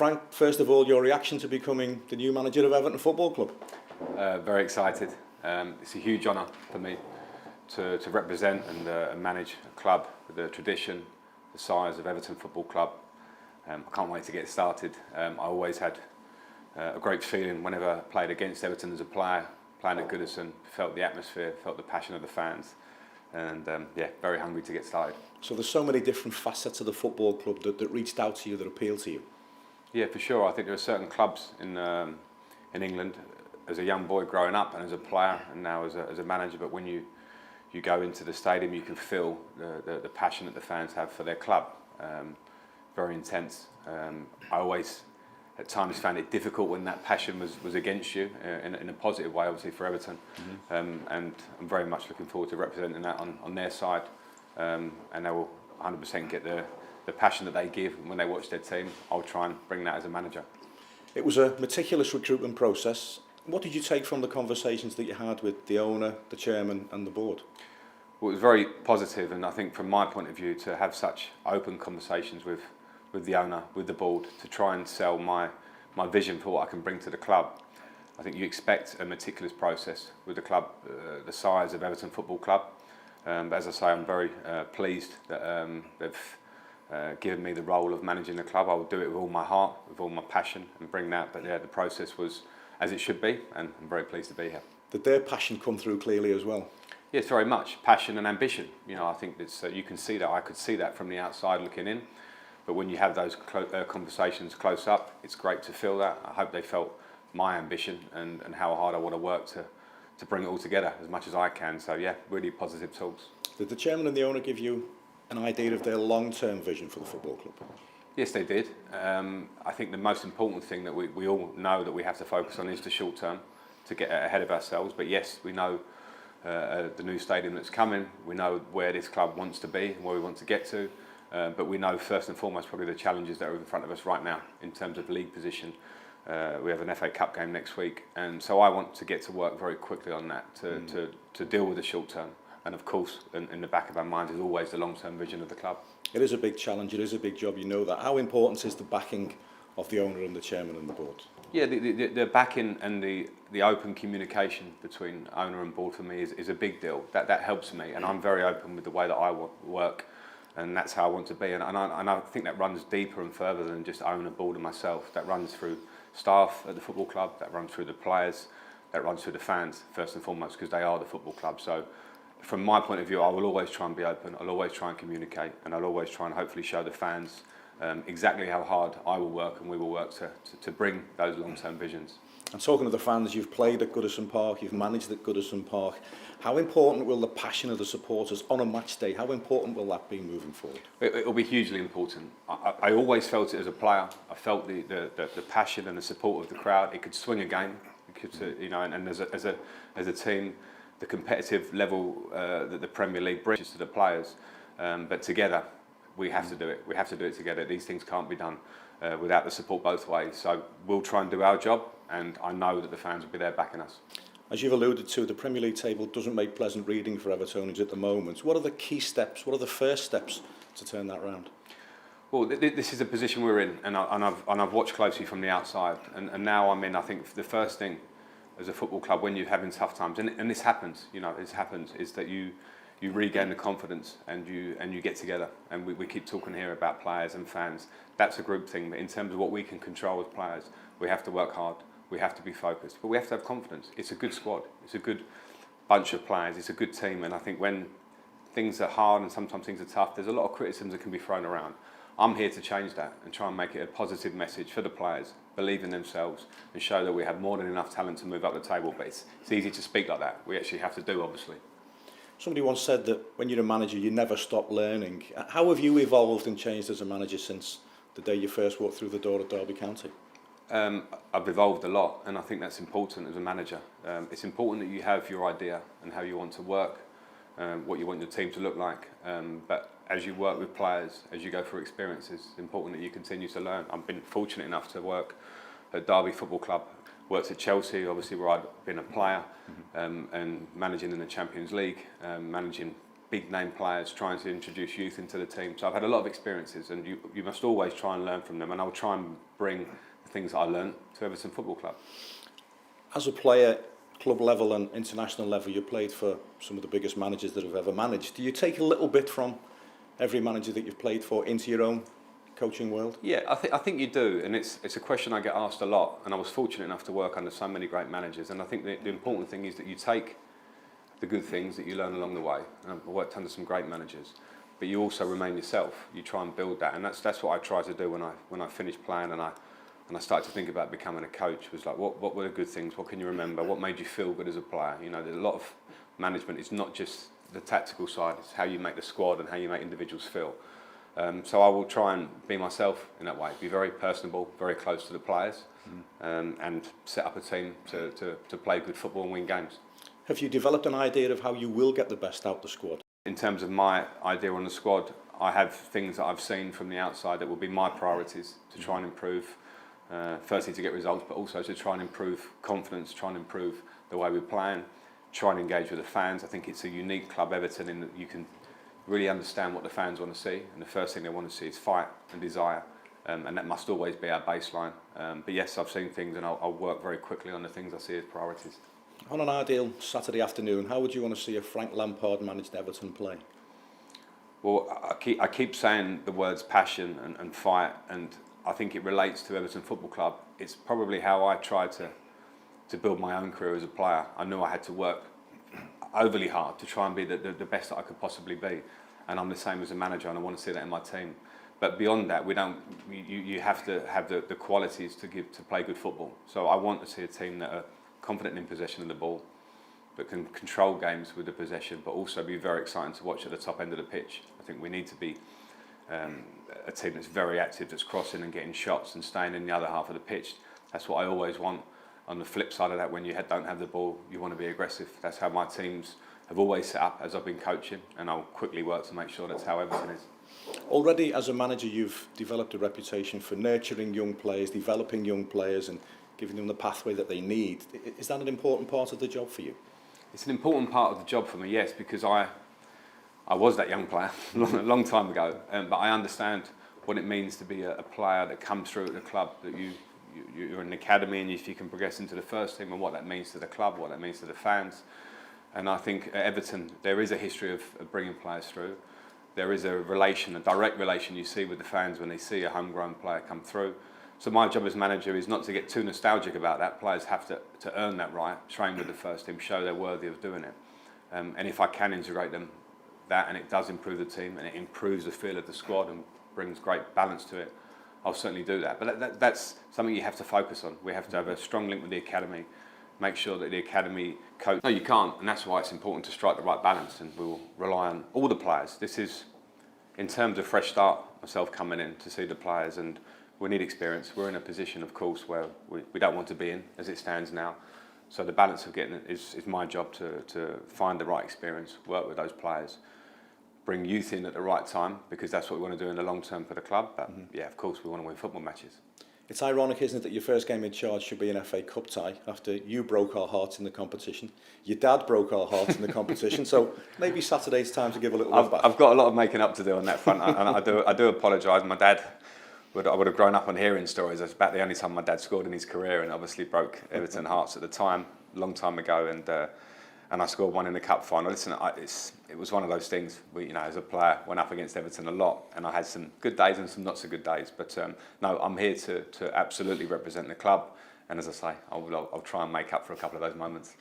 Frank, first of all, your reaction to becoming the new manager of Everton Football Club? Very excited. It's a huge honour for me to represent and manage a club with the tradition, the size of Everton Football Club. I can't wait to get started. I always had a great feeling whenever I played against Everton as a player, playing at Goodison, felt the atmosphere, felt the passion of the fans, and yeah, very hungry to get started. So there's so many different facets of the football club that reached out to you, that appealed to you. Yeah, for sure. I think there are certain clubs in England, as a young boy growing up and as a player and now as a manager, but when you go into the stadium, you can feel the passion that the fans have for their club. Very intense. I always at times found it difficult when that passion was against you, in a positive way, obviously, for Everton. And I'm very much looking forward to representing that on their side, and they will 100% get the passion that they give when they watch their team. I'll try and bring that as a manager. It was a meticulous recruitment process. What did you take from the conversations that you had with the owner, the chairman and the board? Well, it was very positive, and I think from my point of view, to have such open conversations with the owner, with the board, to try and sell my vision for what I can bring to the club. I think you expect a meticulous process with the club, the size of Everton Football Club. But as I say, I'm very pleased that they've given me the role of managing the club. I will do it with all my heart, with all my passion, and bring that. But yeah, the process was as it should be, and I'm very pleased to be here. Did their passion come through clearly as well? Yes, very much. Passion and ambition. You know, I think it's, you can see that. I could see that from the outside looking in. But when you have those conversations close up, it's great to feel that. I hope they felt my ambition and how hard I want to work to bring it all together as much as I can. So yeah, really positive talks. Did the chairman and the owner give you an idea of their long-term vision for the football club? Yes, they did. I think the most important thing that we all know that we have to focus on is the short term, to get ahead of ourselves. But yes, we know the new stadium that's coming. We know where this club wants to be and where we want to get to. But we know first and foremost probably the challenges that are in front of us right now in terms of league position. We have an FA Cup game next week, and so I want to get to work very quickly on that to deal with the short term. And of course, in the back of our minds is always the long-term vision of the club. It is a big challenge, it is a big job, you know that. How important is the backing of the owner and the chairman and the board? Yeah, the backing and the open communication between owner and board for me is a big deal. That helps me, and I'm very open with the way that I work, and that's how I want to be. And I think that runs deeper and further than just owner, board and myself. That runs through staff at the football club, that runs through the players, that runs through the fans, first and foremost, because they are the football club. So from my point of view, I will always try and be open, I'll always try and communicate, and I'll always try and hopefully show the fans exactly how hard I will work and we will work to bring those long-term visions. And talking to the fans, you've played at Goodison Park, you've managed at Goodison Park. How important will the passion of the supporters on a match day, how important will that be moving forward? It will be hugely important. I always felt it as a player. I felt the passion and the support of the crowd. It could swing a game, it could, you know, and as a team, the competitive level that the Premier League brings to the players, but together we have to do it. We have to do it together. These things can't be done without the support both ways. So we'll try and do our job, and I know that the fans will be there backing us. As you've alluded to, the Premier League table doesn't make pleasant reading for Evertonians at the moment. What are the key steps? What are the first steps to turn that round? Well, this is the position we're in, and I've watched closely from the outside, and now I'm in. I think the first thing as a football club, when you're having tough times, and this happens, you know, this happens, is that you regain the confidence and you get together. And we keep talking here about players and fans. That's a group thing. But in terms of what we can control as players, we have to work hard. We have to be focused, but we have to have confidence. It's a good squad. It's a good bunch of players. It's a good team. And I think when things are hard and sometimes things are tough, there's a lot of criticisms that can be thrown around. I'm here to change that and try and make it a positive message for the players, believe in themselves and show that we have more than enough talent to move up the table. But it's easy to speak like that. We actually have to do, obviously. Somebody once said that when you're a manager, you never stop learning. How have you evolved and changed as a manager since the day you first walked through the door at Derby County? I've evolved a lot, and I think that's important as a manager. It's important that you have your idea and how you want to work, what you want your team to look like. But as you work with players, as you go through experiences, it's important that you continue to learn. I've been fortunate enough to work at Derby Football Club, worked at Chelsea, obviously, where I'd been a player, and managing in the Champions League, managing big name players, trying to introduce youth into the team. So I've had a lot of experiences, and you must always try and learn from them, and I'll try and bring the things that I learned to Everton Football Club. As a player, club level and international level, you played for some of the biggest managers that have ever managed. Do you take a little bit from every manager that you've played for into your own coaching world? Yeah, I think you do, and it's a question I get asked a lot, and I was fortunate enough to work under so many great managers, and I think the important thing is that you take the good things that you learn along the way, and I've worked under some great managers, but you also remain yourself. You try and build that, and that's what I try to do when I finished playing and I started to think about becoming a coach. Was like, what were the good things? What can you remember? What made you feel good as a player? You know, there's a lot of management. It's not just the tactical side. It's how you make the squad and how you make individuals feel. So I will try and be myself in that way. Be very personable, very close to the players, and set up a team to play good football and win games. Have you developed an idea of how you will get the best out of the squad? In terms of my idea on the squad, I have things that I've seen from the outside that will be my priorities to try and improve. Firstly, to get results, but also to try and improve confidence, try and improve the way we plan, try and engage with the fans. I think it's a unique club, Everton, in that you can really understand what the fans want to see, and the first thing they want to see is fight and desire, and that must always be our baseline. But yes, I've seen things, and I'll work very quickly on the things I see as priorities. On an ideal Saturday afternoon, how would you want to see a Frank Lampard managed Everton play? Well, I keep saying the words passion and fight, and I think it relates to Everton Football Club. It's probably how I tried to build my own career as a player. I knew I had to work overly hard to try and be the best that I could possibly be, and I'm the same as a manager, and I want to see that in my team. But beyond that, you have to have the qualities to play good football. So I want to see a team that are confident in possession of the ball, but can control games with the possession, but also be very exciting to watch at the top end of the pitch. I think we need to be a team that's very active, that's crossing and getting shots and staying in the other half of the pitch. That's what I always want. On the flip side of that, when you don't have the ball, you want to be aggressive. That's how my teams have always set up as I've been coaching, and I'll quickly work to make sure that's how Everton is. Already as a manager, you've developed a reputation for nurturing young players, developing young players and giving them the pathway that they need. Is that an important part of the job for you? It's an important part of the job for me, yes, because I was that young player a long time ago, but I understand what it means to be a player that comes through at the club, that you're in an academy, and if you can progress into the first team, and what that means to the club, what that means to the fans. And I think at Everton there is a history of bringing players through. There is a direct relation you see with the fans when they see a homegrown player come through. So my job as manager is not to get too nostalgic about that. Players have to earn that right, train with the first team, show they're worthy of doing it. And if I can integrate them, and it does improve the team, and it improves the feel of the squad and brings great balance to it, I'll certainly do that. But that's something you have to focus on. We have to have a strong link with the academy, make sure that the academy coach... No, you can't, and that's why it's important to strike the right balance, and we'll rely on all the players. This is, in terms of fresh start, myself coming in to see the players, and we need experience. We're in a position, of course, where we don't want to be in as it stands now. So the balance of getting it is my job to find the right experience, work with those players, bring youth in at the right time, because that's what we want to do in the long term for the club. But yeah, of course, we want to win football matches. It's ironic, isn't it, that your first game in charge should be an FA Cup tie after you broke our hearts in the competition. Your dad broke our hearts in the competition, so maybe Saturday's time to give a little love back. I've got a lot of making up to do on that front, and I do apologise. My dad, I would have grown up on hearing stories. It was about the only time my dad scored in his career, and obviously broke Everton hearts at the time, a long time ago, and I scored one in the cup final. Listen, it was one of those things. As a player, went up against Everton a lot, and I had some good days and some not so good days. But no, I'm here to absolutely represent the club, and as I say, I'll try and make up for a couple of those moments.